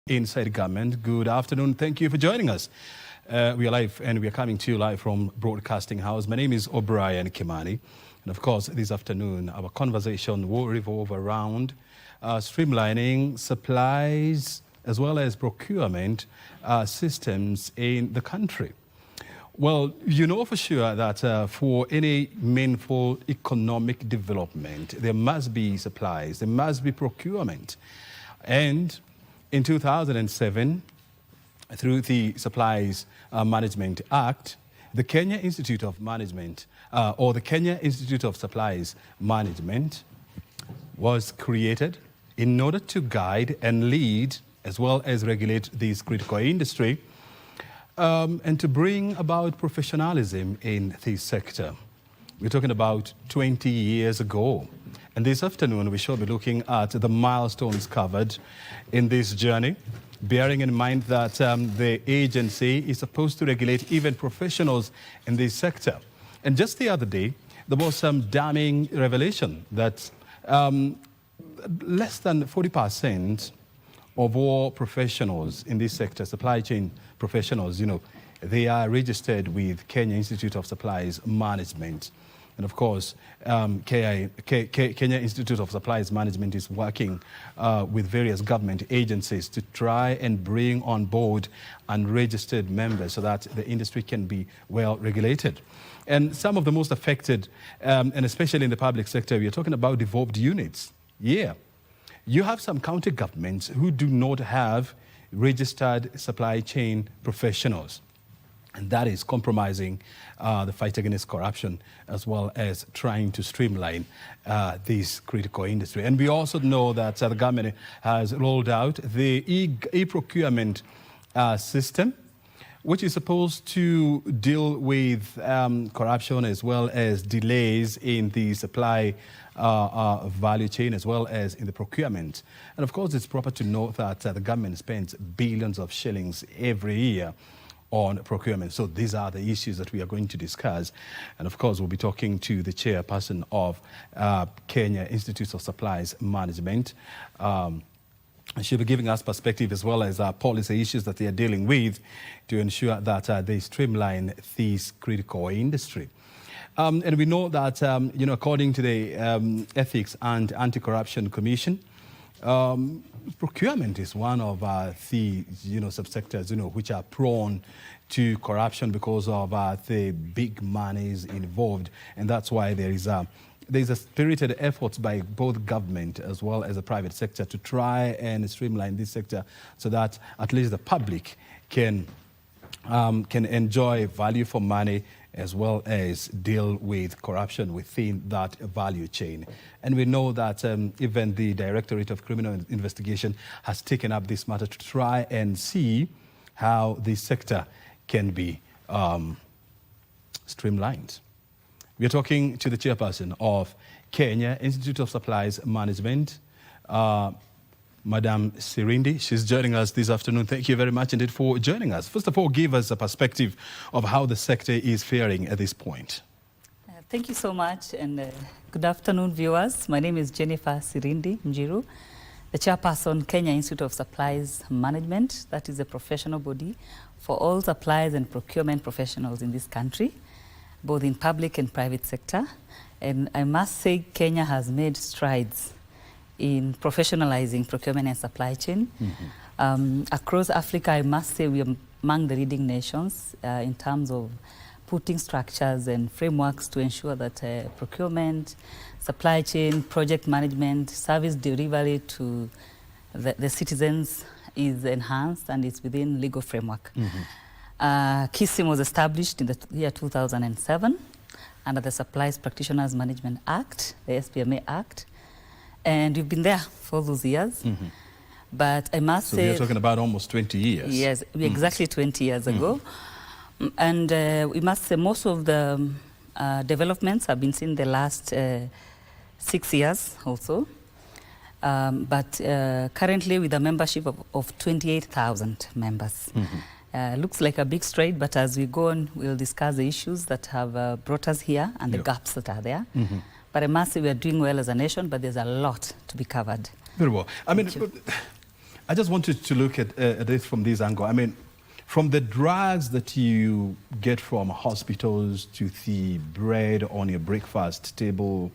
Inside Government. Good afternoon. Thank you for joining us. We are live and we are coming to you live from Broadcasting House. My name is O'Brien Kimani. And of course, this afternoon, our conversation will revolve around streamlining supplies as well as procurement systems in the country. Well, you know for sure that for any meaningful economic development, there must be supplies, there must be procurement. And in 2007, through the Supplies Management Act, the Kenya Institute of Management, or the Kenya Institute of Supplies Management, was created in order to guide and lead, as well as regulate this critical industry, and to bring about professionalism in this sector. We're talking about 20 years ago. And this afternoon, we shall be looking at the milestones covered in this journey, bearing in mind that the agency is supposed to regulate even professionals in this sector. And just the other day, there was some damning revelation that less than 40% of all professionals in this sector, supply chain professionals, they are registered with Kenya Institute of Supplies Management. And of course, Kenya Institute of Supplies Management is working with various government agencies to try and bring on board unregistered members so that the industry can be well regulated. And some of the most affected, and especially in the public sector, we are talking about devolved units. Yeah. You have some county governments who do not have registered supply chain professionals. And that is compromising the fight against corruption, as well as trying to streamline this critical industry. And we also know that the government has rolled out the e-procurement system, which is supposed to deal with corruption as well as delays in the supply value chain, as well as in the procurement. And of course, it's proper to note that the government spends billions of shillings every year on procurement. So these are the issues that we are going to discuss. And of course, we'll be talking to the chairperson of Kenya Institute of Supplies Management. She'll be giving us perspective as well as policy issues that they are dealing with to ensure that they streamline this critical industry. And we know that, according to the Ethics and Anti-Corruption Commission, procurement is one of the subsectors which are prone to corruption because of the big monies involved, and that's why there's a spirited effort by both government as well as the private sector to try and streamline this sector so that at least the public can enjoy value for money as well as deal with corruption within that value chain. And we know that even the Directorate of Criminal Investigation has taken up this matter to try and see how this sector can be streamlined. We are talking to the chairperson of Kenya Institute of Supplies Management, Madam Sirindi. She's joining us this afternoon. Thank you very much indeed for joining us. First of all, give us a perspective of how the sector is faring at this point. Thank you so much, and good afternoon, viewers. My name is Jennifer Sirindi Mjiru, the chairperson, Kenya Institute of Supplies Management. That is a professional body for all supplies and procurement professionals in this country, both in public and private sector. And I must say Kenya has made strides in professionalizing procurement and supply chain. Mm-hmm. Across Africa, I must say we are among the leading nations in terms of putting structures and frameworks to ensure that procurement, supply chain, project management, service delivery to the citizens is enhanced and is within legal framework. Mm-hmm. KISIM was established in the year 2007 under the Supplies Practitioners Management Act, the SPMA Act. And we've been there for those years. Mm-hmm. But I must say... So we're talking about almost 20 years. Yes, exactly 20 years ago. And we must say most of the developments have been seen the last 6 years also. But currently with a membership of 28,000 members. Mm-hmm. Looks like a big stride, but as we go on, we'll discuss the issues that have brought us here and the gaps that are there. Mm-hmm. But I must say we are doing well as a nation, but there's a lot to be covered. Very well. I mean, I just wanted to look at this from this angle. I mean, from the drugs that you get from hospitals to the bread on your breakfast table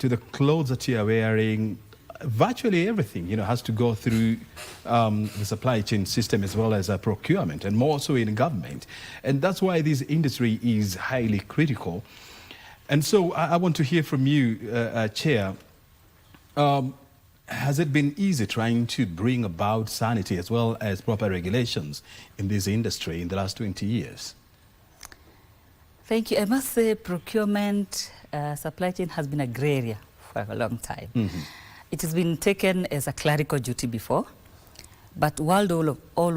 to the clothes that you are wearing, virtually everything, has to go through the supply chain system as well as procurement, and more so in government. And that's why this industry is highly critical. And so I want to hear from you, Chair. Has it been easy trying to bring about sanity as well as proper regulations in this industry in the last 20 years? Thank you. I must say procurement, supply chain has been a grey area for a long time. Mm-hmm. It has been taken as a clerical duty before, but all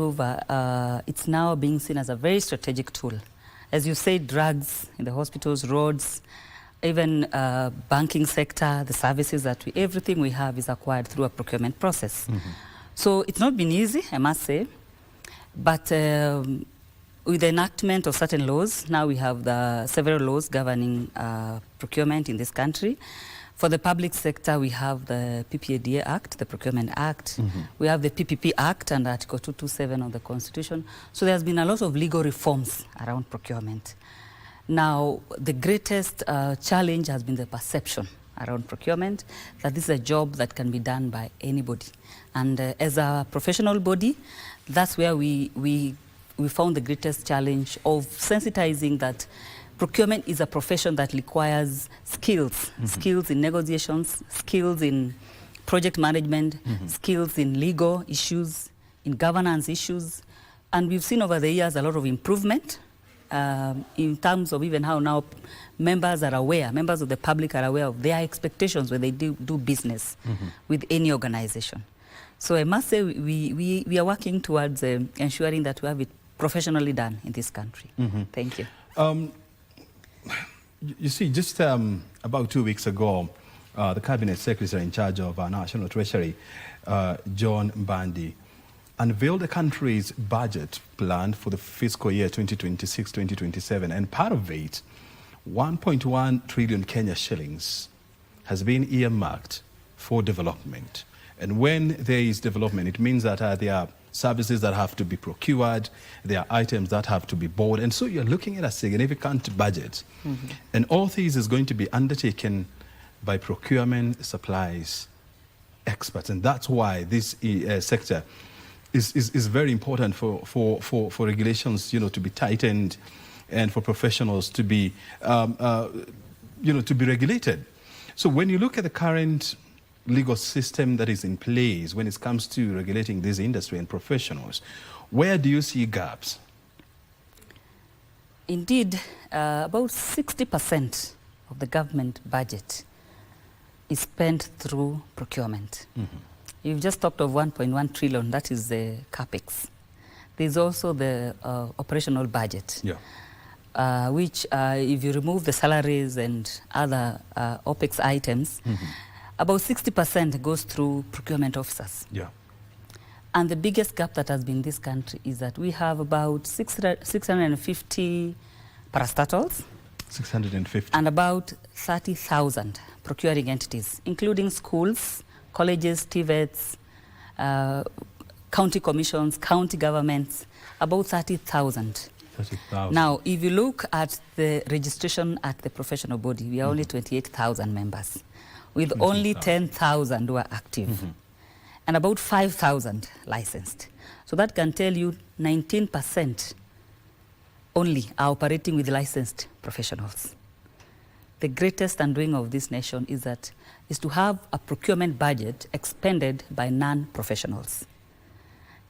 over, it's now being seen as a very strategic tool. As you say, drugs in the hospitals, roads, even banking sector, the services that everything we have is acquired through a procurement process. Mm-hmm. So it's not been easy, I must say, but with the enactment of certain laws, now we have the several laws governing procurement in this country. For the public sector, we have the PPADA Act, the Procurement Act. Mm-hmm. We have the PPP Act and Article 227 of the Constitution. So there's been a lot of legal reforms around procurement. Now, the greatest challenge has been the perception around procurement, that this is a job that can be done by anybody. And as a professional body, that's where we found the greatest challenge of sensitizing that procurement is a profession that requires skills, mm-hmm. skills in negotiations, skills in project management, mm-hmm. skills in legal issues, in governance issues. And we've seen over the years a lot of improvement in terms of even how now members of the public are aware of their expectations when they do business mm-hmm. with any organization. So I must say we are working towards ensuring that we have it professionally done in this country. Mm-hmm. Thank you. You see, just about 2 weeks ago, the Cabinet Secretary in charge of our National Treasury, John Mbandi, unveiled the country's budget plan for the fiscal year 2026-2027, and part of it, 1.1 trillion Kenya shillings, has been earmarked for development. And when there is development, it means that there are services that have to be procured, there are items that have to be bought, and so you're looking at a significant budget. Mm-hmm. And all this is going to be undertaken by procurement supplies experts, and that's why this sector is very important for regulations, to be tightened, and for professionals to be, to be regulated. So when you look at the current legal system that is in place when it comes to regulating this industry and professionals, where do you see gaps? Indeed, about 60% of the government budget is spent through procurement. Mm-hmm. You've just talked of 1.1 trillion, that is the CAPEX. There's also the operational budget, yeah. Which if you remove the salaries and other OPEX items, mm-hmm. about 60% goes through procurement officers. Yeah. And the biggest gap that has been in this country is that we have about 650 parastatals. 650. And about 30,000 procuring entities, including schools, colleges, TVETs, county commissions, county governments, about 30,000. 30,000. Now, if you look at the registration at the professional body, we are only 28,000 members, with only 10,000 who are active, mm-hmm. and about 5,000 licensed. So that can tell you 19% only are operating with licensed professionals. The greatest undoing of this nation is to have a procurement budget expended by non-professionals.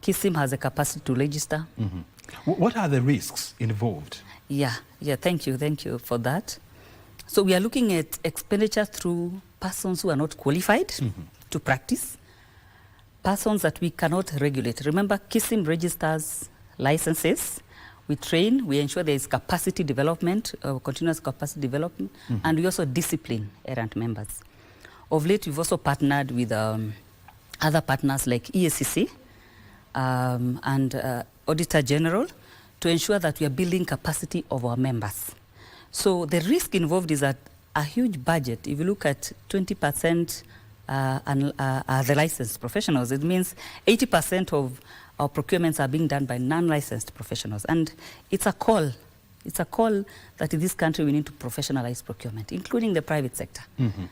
KISIM has a capacity to register. Mm-hmm. What are the risks involved? Yeah, thank you for that. So we are looking at expenditure through persons who are not qualified mm-hmm. to practice, persons that we cannot regulate. Remember, KISIM registers licenses. We train, we ensure there is capacity development, continuous capacity development, mm-hmm. and we also discipline errant members. Of late, we've also partnered with other partners like EACC and Auditor General to ensure that we are building capacity of our members. So the risk involved is that a huge budget, if you look at 20% are the licensed professionals. It means 80% of our procurements are being done by non-licensed professionals. And it's a call. It's a call that in this country we need to professionalize procurement, including the private sector. Mm-hmm.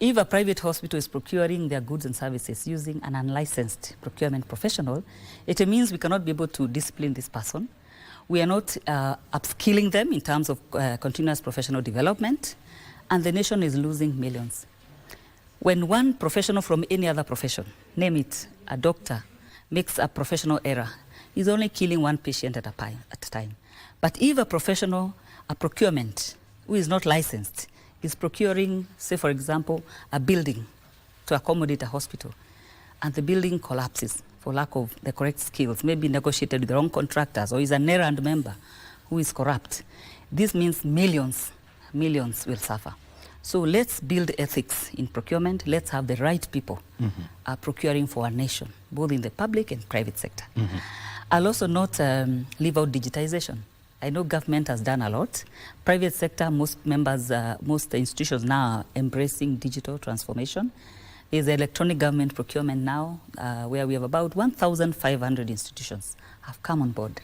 If a private hospital is procuring their goods and services using an unlicensed procurement professional, it means we cannot be able to discipline this person. We are not upskilling them in terms of continuous professional development, and the nation is losing millions. When one professional from any other profession, name it a doctor, makes a professional error, he's only killing one patient at a time. But if a professional, a procurement, who is not licensed, is procuring, say for example, a building to accommodate a hospital, and the building collapses for lack of the correct skills, maybe negotiated with the wrong contractors, or is an errand member who is corrupt, this means millions will suffer. So let's build ethics in procurement. Let's have the right people procuring for our nation, both in the public and private sector. I'll also not leave out digitization. I know government has done a lot. Private sector, most institutions now are embracing digital transformation. There's electronic government procurement now, where we have about 1,500 institutions have come on board.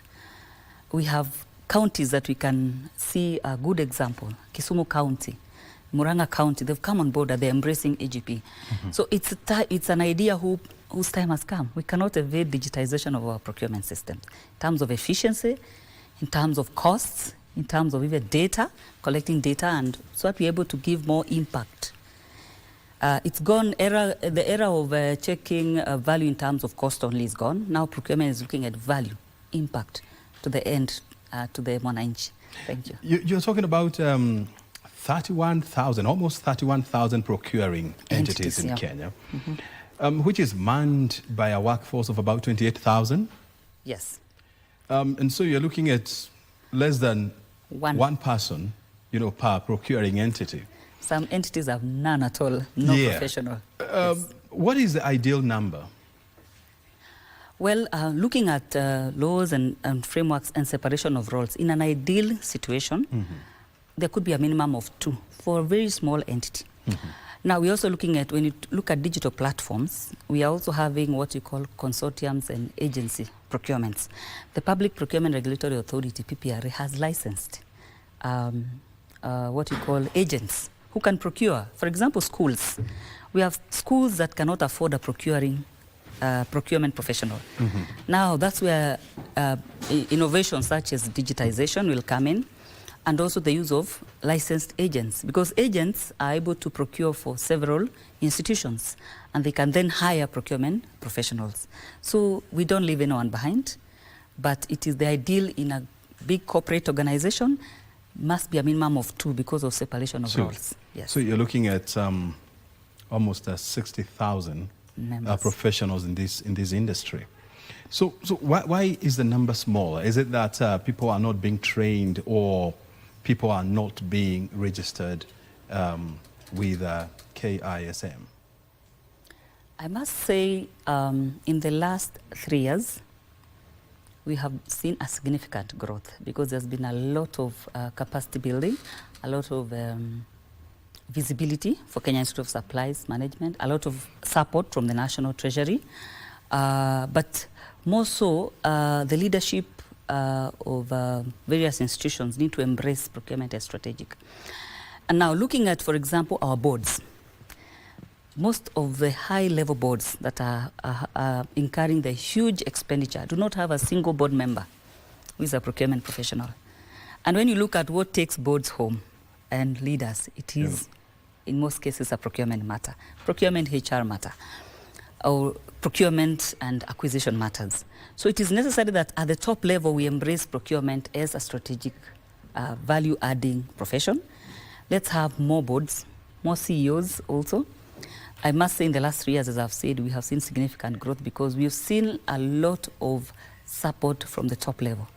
We have counties that we can see a good example. Kisumu County, Murang'a County, they've come on board and they're embracing AGP. So it's an idea whose time has come. We cannot evade digitization of our procurement system in terms of efficiency, in terms of costs, in terms of even data, collecting data, and so that we're able to give more impact. It's gone, the era of checking value in terms of cost only is gone. Now procurement is looking at value, impact to the end, to the mwananchi. Thank you. You're talking about 31,000, almost 31,000 procuring entities in Kenya, which is manned by a workforce of about 28,000. Yes. And so you're looking at less than one person, per procuring entity. Some entities have none at all, no professional. Yes. What is the ideal number? Well, looking at laws and frameworks and separation of roles, in an ideal situation, there could be a minimum of 2 for a very small entity. Now, we're also looking at, when you look at digital platforms, we are also having what you call consortiums and agency procurements. The Public Procurement Regulatory Authority, PPRA, has licensed what you call agents who can procure. For example, schools. We have schools that cannot afford a procurement professional. Now, that's where innovations such as digitization will come in, and also the use of licensed agents, because agents are able to procure for several institutions, and they can then hire procurement professionals. So we don't leave anyone behind, but it is the ideal in a big corporate organization, must be a minimum of 2 because of separation of roles. Yes. So you're looking at almost 60,000 professionals in this industry. So why is the number smaller? Is it that people are not being trained, or people are not being registered with KISM? I must say, in the last 3 years, we have seen a significant growth, because there's been a lot of capacity building, a lot of visibility for Kenya Institute of Supplies Management, a lot of support from the National Treasury, but more so the leadership of various institutions need to embrace procurement as strategic. And now looking at, for example, our boards, most of the high-level boards that are incurring the huge expenditure do not have a single board member who is a procurement professional. And when you look at what takes boards home and leaders, it is, in most cases, a procurement matter, procurement HR matter, or procurement and acquisition matters. So it is necessary that at the top level we embrace procurement as a strategic value-adding profession. Let's have more boards, more CEOs also. I must say in the last 3 years, as I've said, we have seen significant growth, because we've seen a lot of support from the top level,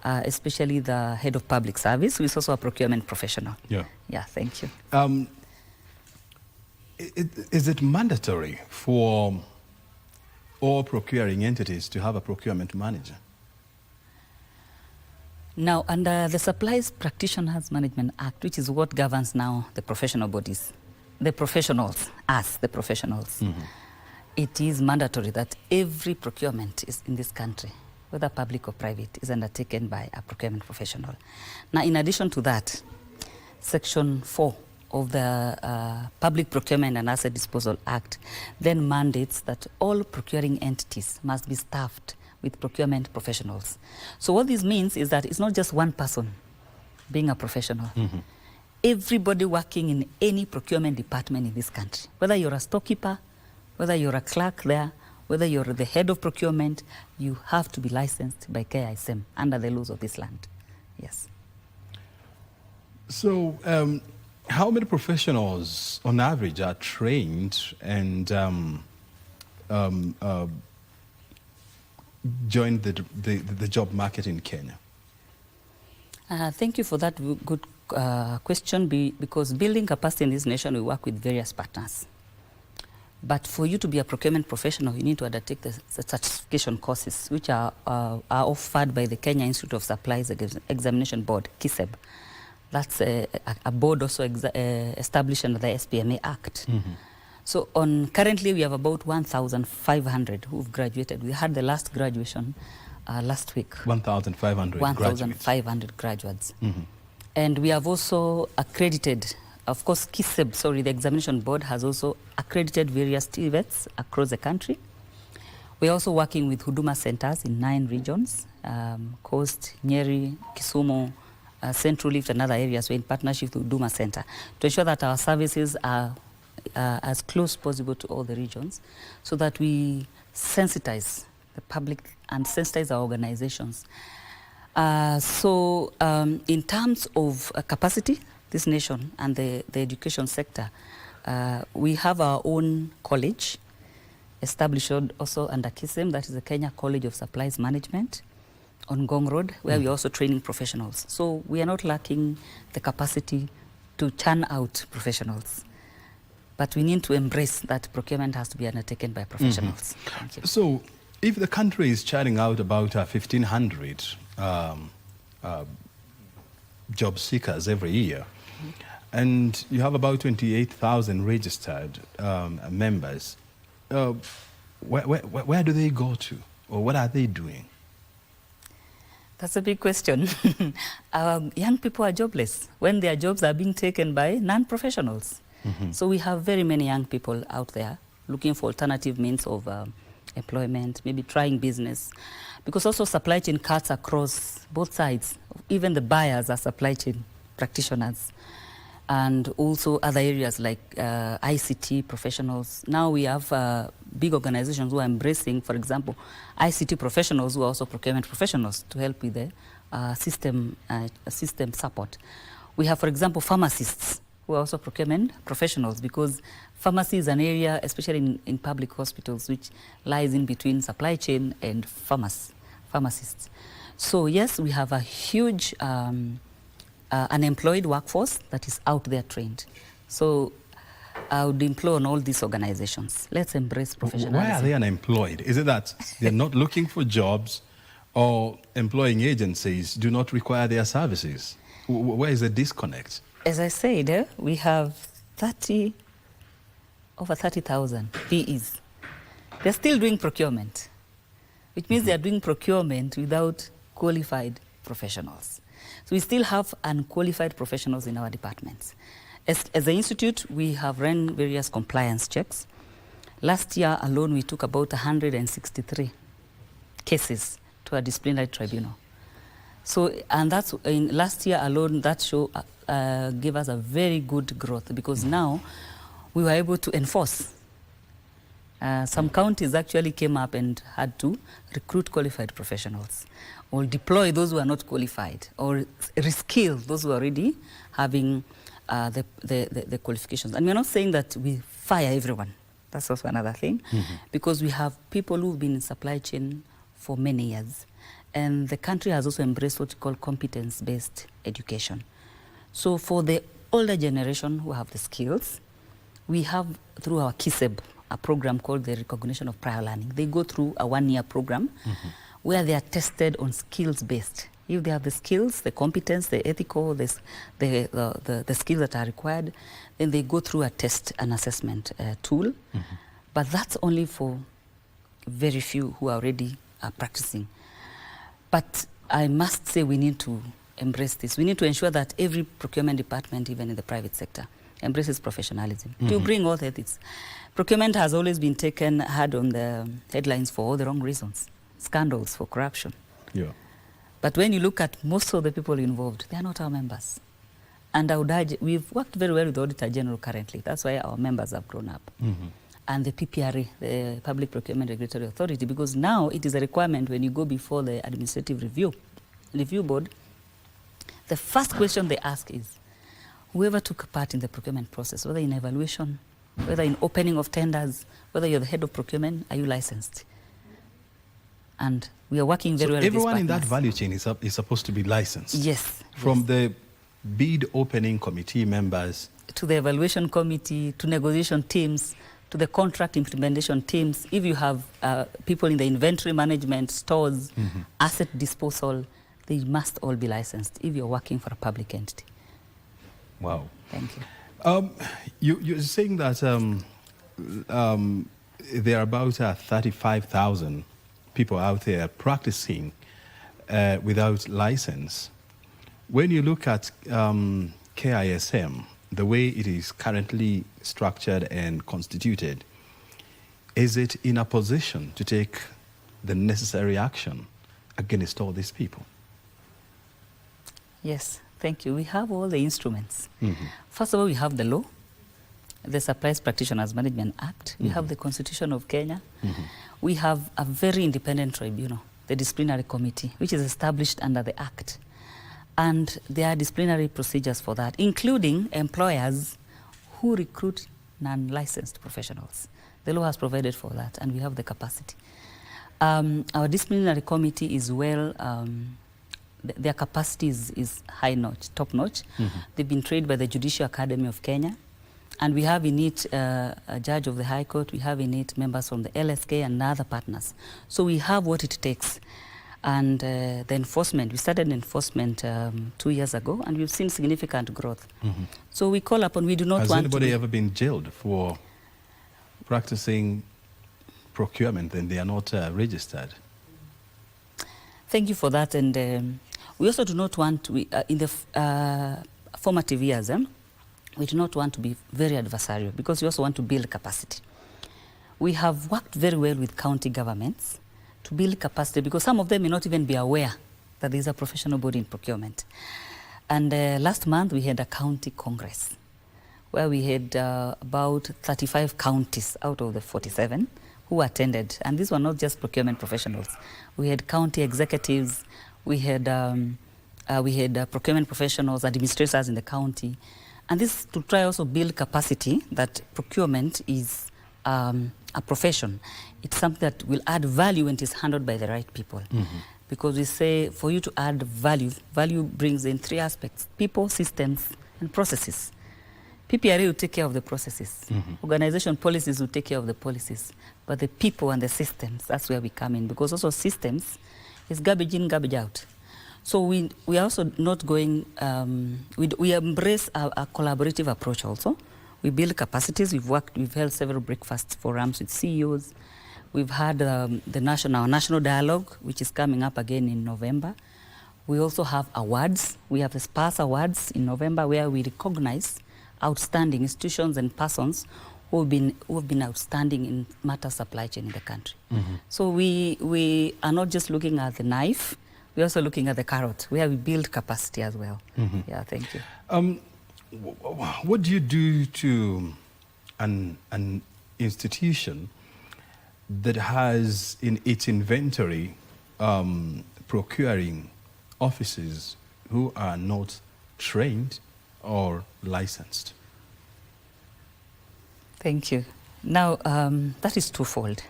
especially the head of public service, who is also a procurement professional. Yeah, thank you. Is it mandatory for all procuring entities to have a procurement manager? Now, under the Supplies Practitioners Management Act, which is what governs now the professional bodies, the professionals, us, the professionals, it is mandatory that every procurement is in this country, whether public or private, is undertaken by a procurement professional. Now, in addition to that, Section 4 of the Public Procurement and Asset Disposal Act then mandates that all procuring entities must be staffed with procurement professionals. So what this means is that it's not just one person being a professional. Everybody working in any procurement department in this country, whether you're a storekeeper, whether you're a clerk there, whether you're the head of procurement, you have to be licensed by KISM under the laws of this land. Yes. So, how many professionals, on average, are trained and join the job market in Kenya? Thank you for that good question, because building capacity in this nation, we work with various partners. But for you to be a procurement professional, you need to undertake the certification courses, which are offered by the Kenya Institute of Supplies Examination Board, KISEB. That's a board also established under the SPMA Act. So currently we have about 1,500 who've graduated. We had the last graduation last week. 1,500 1,500 graduates. And we have also accredited, of course, KISEB, the examination board has also accredited various TVETs across the country. We're also working with Huduma centers in 9 regions, Coast, Nyeri, Kisumu, Central Rift and other areas. We're in partnership with Huduma Center to ensure that our services are as close as possible to all the regions, so that we sensitize the public and sensitize our organizations. In terms of capacity, this nation and the education sector, we have our own college established also under KISM, that is the Kenya College of Supplies Management on Gong Road, where we're also training professionals. So we are not lacking the capacity to churn out professionals, but we need to embrace that procurement has to be undertaken by professionals. So if the country is churning out about 1,500 job seekers every year, and you have about 28,000 registered members, where do they go to, or what are they doing? That's a big question. Young people are jobless when their jobs are being taken by non-professionals. So we have very many young people out there looking for alternative means of employment, maybe trying business, because also supply chain cuts across both sides. Even the buyers are supply chain practitioners, and also other areas like ICT professionals. Now we have big organizations who are embracing, for example, ICT professionals who are also procurement professionals to help with the system support. We have, for example, pharmacists who are also procurement professionals, because pharmacy is an area, especially in public hospitals, which lies in between supply chain and pharmacists. So yes, we have a huge unemployed workforce that is out there trained. So I would implore on all these organizations, let's embrace professionalism. Why are they unemployed? Is it that they're not looking for jobs, or employing agencies do not require their services? Where is the disconnect? As I said, we have over 30,000 PEs. They're still doing procurement, which means they're doing procurement without qualified professionals. So we still have unqualified professionals in our departments. As the institute, we have run various compliance checks. Last year alone, we took about 163 cases to a disciplinary tribunal. So, and that's in last year alone, that gave us a very good growth, because now we were able to enforce. Some counties actually came up and had to recruit qualified professionals, or deploy those who are not qualified, or reskill those who are already having the qualifications. And we're not saying that we fire everyone. That's also another thing, because we have people who've been in supply chain for many years. And the country has also embraced what we call competence-based education. So for the older generation who have the skills, we have, through our KISEB, a program called the Recognition of Prior Learning. They go through a 1-year program where they are tested on skills-based If they have the skills, the competence, the ethical, the skills that are required, then they go through a test and assessment tool. But that's only for very few who are already practicing. But I must say we need to embrace this. We need to ensure that every procurement department, even in the private sector, embraces professionalism. To bring all ethics. Procurement has always been taken hard on the headlines for all the wrong reasons. Scandals, for corruption. Yeah. But when you look at most of the people involved, they are not our members. And I would urge, we've worked very well with the Auditor General currently. That's why our members have grown up. And the PPRA, the Public Procurement Regulatory Authority, because now it is a requirement when you go before the Administrative Review Board, the first question they ask is, whoever took part in the procurement process, whether in evaluation, whether in opening of tenders, whether you're the head of procurement, are you licensed? And we are working very well with these everyone in that partners. value chain is supposed to be licensed? Yes. From the bid opening committee members to the evaluation committee, to negotiation teams, to the contract implementation teams. If you have people in the inventory management, stores, asset disposal, they must all be licensed if you're working for a public entity. Wow. Thank you. You're saying that there are about 35,000 people out there practicing without license. When you look at KISM, the way it is currently structured and constituted, is it in a position to take the necessary action against all these people? Yes, thank you. We have all the instruments. First of all, we have the law, the Supplies Practitioners Management Act. We have the Constitution of Kenya. We have a very independent tribunal, the Disciplinary Committee, which is established under the Act. And there are disciplinary procedures for that, including employers who recruit non-licensed professionals. The law has provided for that, and we have the capacity. Our disciplinary committee is well, their capacity is high-notch, top-notch. They've been trained by the Judicial Academy of Kenya, and we have in it a judge of the High Court, we have in it members from the LSK and other partners. So we have what it takes. And the enforcement, we started enforcement 2 years ago, and we've seen significant growth. So we call upon, we do not want to... Has anybody ever been jailed for practicing procurement and they are not registered? Thank you for that. And we also do not want to, in the formative years, we do not want to be very adversarial because we also want to build capacity. We have worked very well with county governments to build capacity because some of them may not even be aware that there is a professional body in procurement. And last month we had a county congress where we had about 35 counties out of the 47 who attended. And these were not just procurement professionals. We had county executives, we had procurement professionals, administrators in the county. And this to try also build capacity that procurement is a profession. It's something that will add value when it is handled by the right people. Because we say for you to add value, value brings in 3 aspects: people, systems, and processes. PPRA will take care of the processes. Organization policies will take care of the policies. But the people and the systems, that's where we come in. Because also systems is garbage in, garbage out. So we are also not going, we embrace a collaborative approach also. We build capacities. We've held several breakfast forums with CEOs. We've had our national dialogue, which is coming up again in November. We also have awards. We have the SPARS Awards in November, where we recognize outstanding institutions and persons who have been outstanding in matter supply chain in the country. So we are not just looking at the knife, we're also looking at the carrot, where we build capacity as well. Yeah, thank you. What do you do to an institution that has in its inventory procuring officers who are not trained or licensed? Thank you. Now, that is twofold.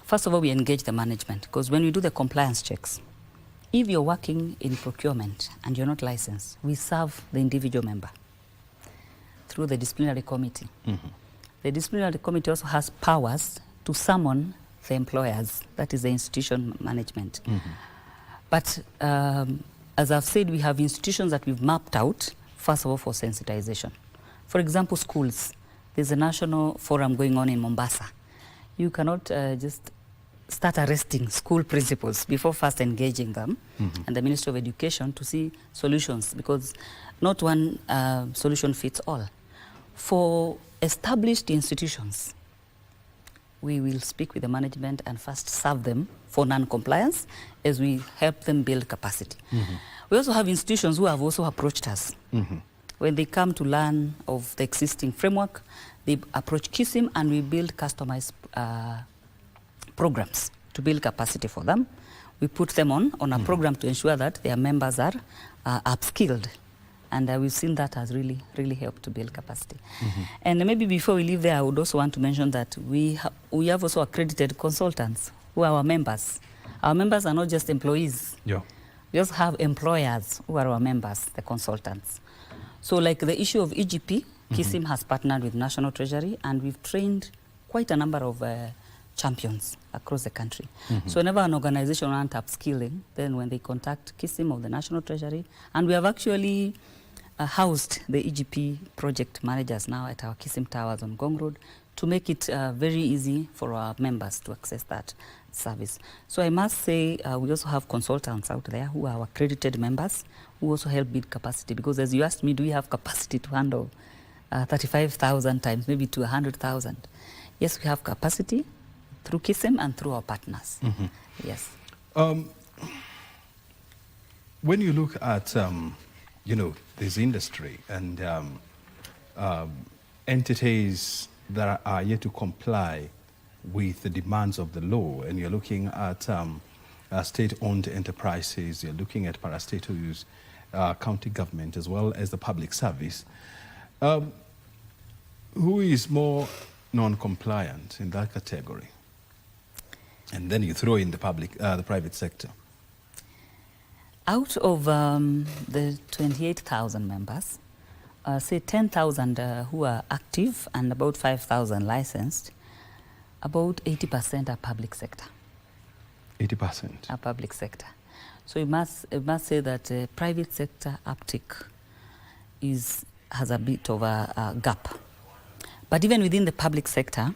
First of all, we engage the management, because when we do the compliance checks, if you're working in procurement and you're not licensed, we serve the individual member through the disciplinary committee. The disciplinary committee also has powers to summon the employers, that is the institution management. But as I've said, we have institutions that we've mapped out, first of all, for sensitization. For example, schools. There's a national forum going on in Mombasa. You cannot just start arresting school principals before first engaging them and the Ministry of Education to see solutions, because not one solution fits all. For established institutions, we will speak with the management and first serve them for non-compliance as we help them build capacity. We also have institutions who have also approached us. When they come to learn of the existing framework, they approach KISIM and we build customized programs to build capacity for them. We put them on a program to ensure that their members are upskilled. And we've seen that has really, really helped to build capacity. And maybe before we leave there, I would also want to mention that we have also accredited consultants who are our members. Our members are not just employees. Yeah. We also have employers who are our members, the consultants. So like the issue of EGP, KISIM has partnered with National Treasury, and we've trained quite a number of champions across the country. So whenever an organization wants upskilling, then when they contact KISIM or the National Treasury, and we have actually housed the EGP project managers now at our KISIM Towers on Gong Road to make it very easy for our members to access that service. So I must say we also have consultants out there who are our accredited members who also help build capacity, because as you asked me, do we have capacity to handle 35,000 times, maybe to 100,000? Yes, we have capacity through KISIM and through our partners. Yes. When you look at, you know, this industry and entities that are yet to comply with the demands of the law, and you're looking at state-owned enterprises, you're looking at parastatals, county government, as well as the public service, who is more non-compliant in that category? And then you throw in the private sector. Out of the 28,000 members, say 10,000 who are active and about 5,000 licensed, about 80% are public sector. 80%? Are public sector. So you must say that private sector uptick has a bit of a gap. But even within the public sector,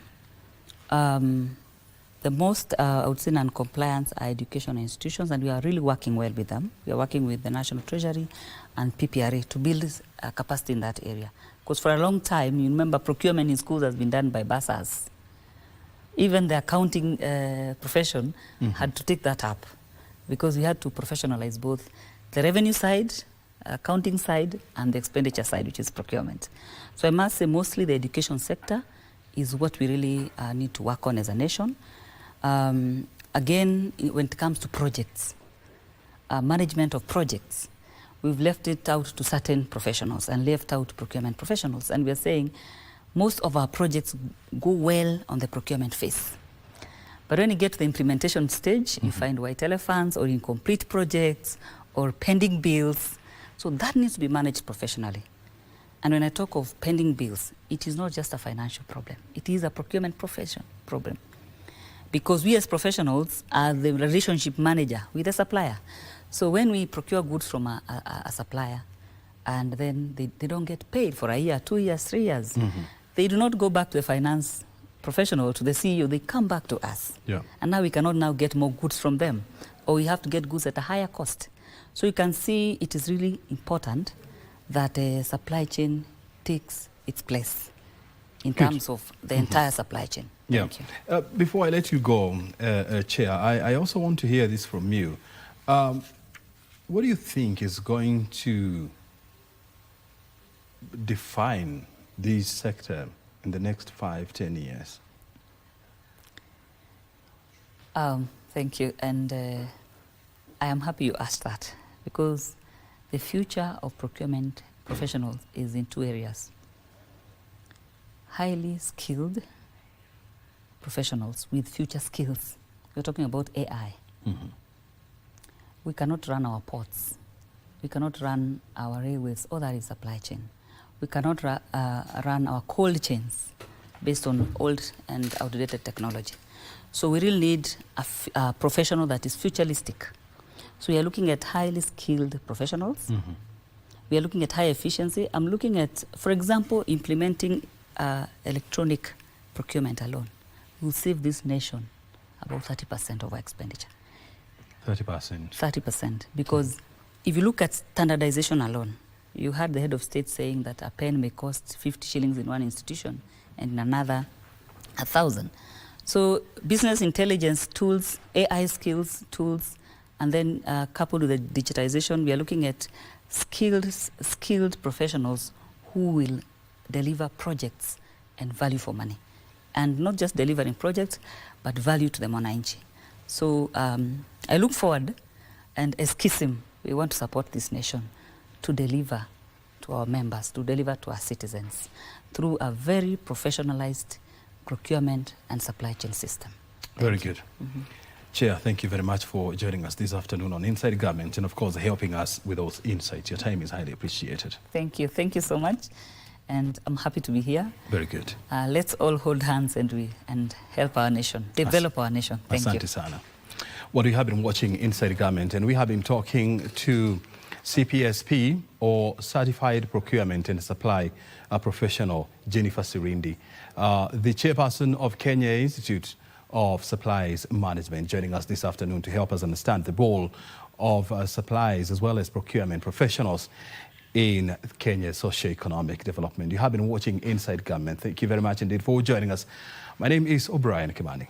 the most, I would say, non-compliance are educational institutions, and we are really working well with them. We are working with the National Treasury and PPRA to build capacity in that area. Because for a long time, you remember, procurement in schools has been done by bursars. Even the accounting profession had to take that up, because we had to professionalize both the revenue side, accounting side, and the expenditure side, which is procurement. So I must say mostly the education sector is what we really need to work on as a nation. Again, when it comes to projects, management of projects, we've left it out to certain professionals and left out procurement professionals. And we're saying most of our projects go well on the procurement phase. But when you get to the implementation stage, you find white elephants or incomplete projects or pending bills. So that needs to be managed professionally. And when I talk of pending bills, it is not just a financial problem. It is a procurement profession problem. Because we as professionals are the relationship manager with the supplier. So when we procure goods from a supplier and then they don't get paid for a year, 2 years, 3 years, they do not go back to the finance professional, to the CEO, they come back to us. Yeah. And now we cannot now get more goods from them, or we have to get goods at a higher cost. So you can see it is really important that a supply chain takes its place in terms of the entire supply chain. Yeah. Thank you. Before I let you go, Chair, I also want to hear this from you. What do you think is going to define this sector in the next 5-10 years? Thank you. And I am happy you asked that, because the future of procurement professionals is in 2 areas. Highly skilled professionals with future skills. We're talking about AI. We cannot run our ports. We cannot run our railways, or that is supply chain. We cannot run our cold chains based on old and outdated technology. So we really need a professional that is futuristic, So we are looking at highly skilled professionals. We are looking at high efficiency. I'm looking at, for example, implementing electronic procurement alone. Will save this nation about 30% of our expenditure. 30%? 30%. Because if you look at standardization alone, you heard the head of state saying that a pen may cost 50 shillings in one institution and in another 1,000. So business intelligence tools, AI skills tools, and then coupled with the digitization, we are looking at skilled professionals who will deliver projects and value for money. And not just delivering projects, but value to the mwananchi. So I look forward, and as KISM, we want to support this nation to deliver to our members, to deliver to our citizens through a very professionalized procurement and supply chain system. Very good. Chair, thank you very much for joining us this afternoon on Inside Government and, of course, helping us with those insights. Your time is highly appreciated. Thank you. Thank you so much. And I'm happy to be here. Very good. Let's all hold hands and help our nation, develop our nation. Thank you. Asante sana. Well, we have been watching Inside Government, and we have been talking to CPSP, or Certified Procurement and Supply Professional, Jennifer Sirindi, the chairperson of Kenya Institute of Supplies Management, joining us this afternoon to help us understand the role of supplies as well as procurement professionals in Kenya's socio-economic development. You have been watching Inside Government. Thank you very much indeed for joining us. My name is O'Brien Kimani.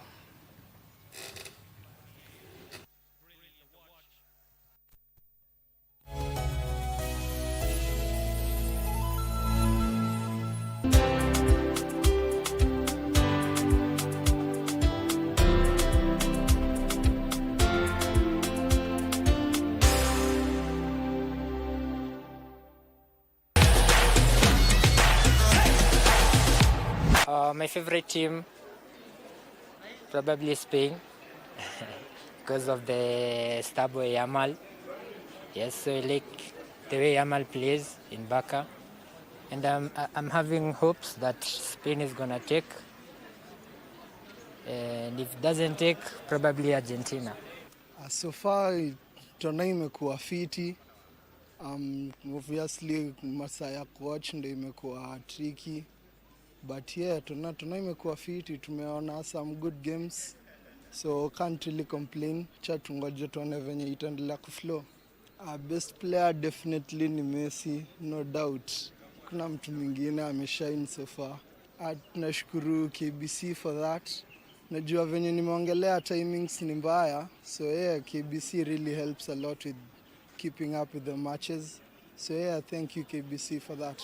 My favorite team, probably Spain, because of the star boy Yamal. Yes, so I like the way Yamal plays in Barca. And I'm having hopes that Spain is going to take. And if it doesn't take, probably Argentina. So far, tuna imekuwa fiti. Obviously, masaa ya coach ndio imekuwa tricky. But yeah, tuna imekuwa fiti. Tumeona some good games. So can't really complain. Cha tungoje tuone venye itaendelea kuflow. Best player definitely ni Messi, no doubt. Kuna mtu mwingine ameshine so far. Tunashukuru KBC for that. Najua venye nimeongelea timings ni mbaya. So yeah, KBC really helps a lot with keeping up with the matches. So yeah, thank you KBC for that.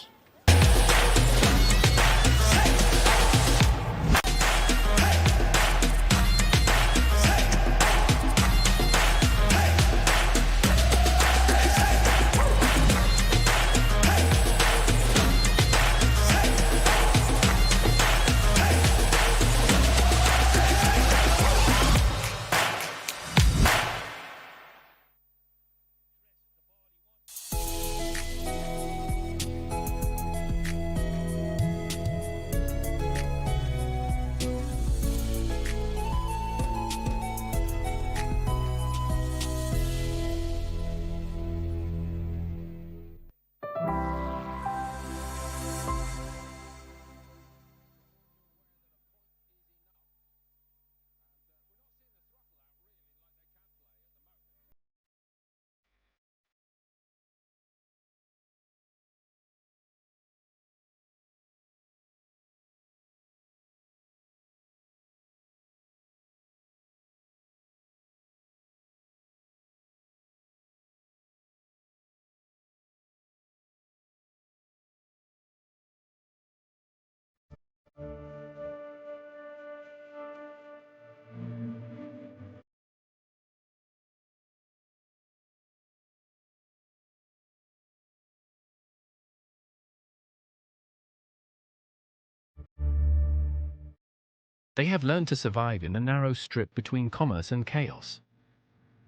They have learned to survive in the narrow strip between commerce and chaos.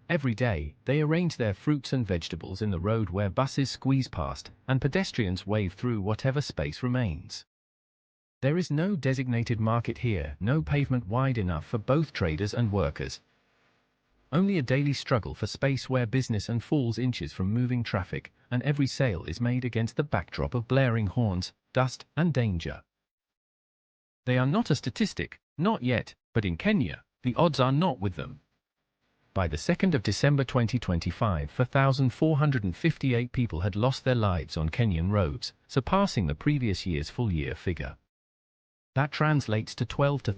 Every day, they arrange their fruits and vegetables in the road where buses squeeze past and pedestrians wave through whatever space remains. There is no designated market here, no pavement wide enough for both traders and workers. only a daily struggle for space where business and falls inches from moving traffic, and every sale is made against the backdrop of blaring horns, dust, and danger. They are not a statistic, not yet, but in Kenya, the odds are not with them. By the 2nd of December 2025, 4,458 people had lost their lives on Kenyan roads, surpassing the previous year's full-year figure. That translates to 12 to